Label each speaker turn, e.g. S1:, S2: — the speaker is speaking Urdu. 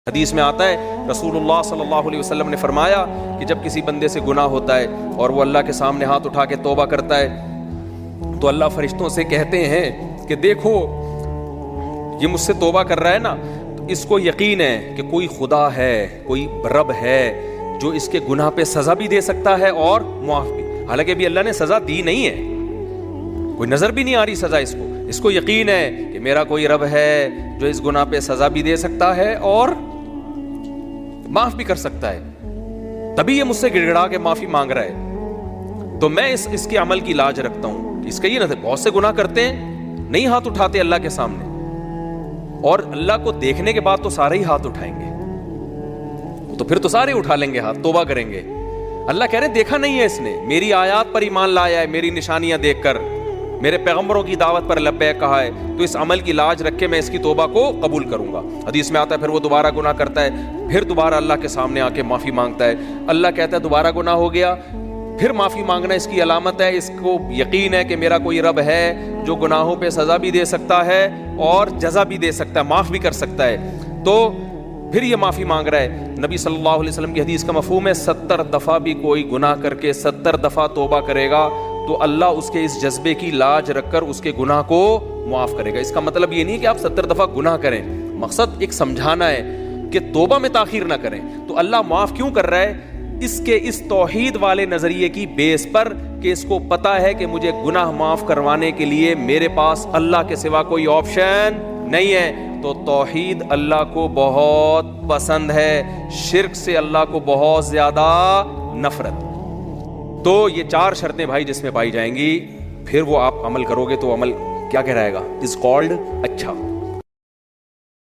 S1: حدیث میں آتا ہے رسول اللہ صلی اللہ علیہ وسلم نے فرمایا کہ جب کسی بندے سے گناہ ہوتا ہے اور وہ اللہ کے سامنے ہاتھ اٹھا کے توبہ کرتا ہے تو اللہ فرشتوں سے کہتے ہیں کہ دیکھو یہ مجھ سے توبہ کر رہا ہے نا، تو اس کو یقین ہے کہ کوئی خدا ہے، کوئی رب ہے جو اس کے گناہ پہ سزا بھی دے سکتا ہے اور معاف بھی۔ حالانکہ ابھی اللہ نے سزا دی نہیں ہے، کوئی نظر بھی نہیں آ رہی سزا اس کو یقین ہے کہ میرا کوئی رب ہے جو اس گناہ پہ سزا بھی دے سکتا ہے اور معاف بھی کر سکتا ہے، تبھی یہ مجھ سے گڑ گڑا کے معافی مانگ رہا ہے۔ تو میں اس کے عمل کی لاج رکھتا ہوں۔ اس کا یہ نہ بہت سے گناہ کرتے ہیں، نہیں ہاتھ اٹھاتے اللہ کے سامنے، اور اللہ کو دیکھنے کے بعد تو سارے ہی ہاتھ اٹھائیں گے، تو پھر تو سارے اٹھا لیں گے ہاتھ، توبہ کریں گے۔ اللہ کہہ رہے ہیں دیکھا نہیں ہے اس نے، میری آیات پر ایمان لایا ہے، میری نشانیاں دیکھ کر، میرے پیغمبروں کی دعوت پر لبیک کہا ہے، تو اس عمل کی لاج رکھ کے میں اس کی توبہ کو قبول کروں گا۔ حدیث میں آتا ہے پھر وہ دوبارہ گناہ کرتا ہے، پھر دوبارہ اللہ کے سامنے آ کے معافی مانگتا ہے۔ اللہ کہتا ہے دوبارہ گناہ ہو گیا، پھر معافی مانگنا اس کی علامت ہے، اس کو یقین ہے کہ میرا کوئی رب ہے جو گناہوں پہ سزا بھی دے سکتا ہے اور جزا بھی دے سکتا ہے، معاف بھی کر سکتا ہے، تو پھر یہ معافی مانگ رہا ہے۔ نبی صلی اللہ علیہ وسلم کی حدیث کا مفہوم ہے 70 دفعہ بھی کوئی گناہ کر کے 70 دفعہ توبہ کرے گا تو اللہ اس کے اس جذبے کی لاج رکھ کر اس کے گناہ کو معاف کرے گا۔ اس کا مطلب یہ نہیں کہ آپ 70 دفعہ گناہ کریں، مقصد ایک سمجھانا ہے کہ توبہ میں تاخیر نہ کریں۔ تو اللہ معاف کیوں کر رہا ہے؟ اس توحید والے نظریے کی بیس پر کہ اس کو پتا ہے کہ مجھے گناہ معاف کروانے کے لیے میرے پاس اللہ کے سوا کوئی آپشن نہیں ہے۔ تو توحید اللہ کو بہت پسند ہے، شرک سے اللہ کو بہت زیادہ نفرت۔ تو یہ 4 شرطیں بھائی جس میں پائی جائیں گی، پھر وہ آپ عمل کرو گے تو عمل کیا کہہ رہے گا؟ از کالڈ اچھا۔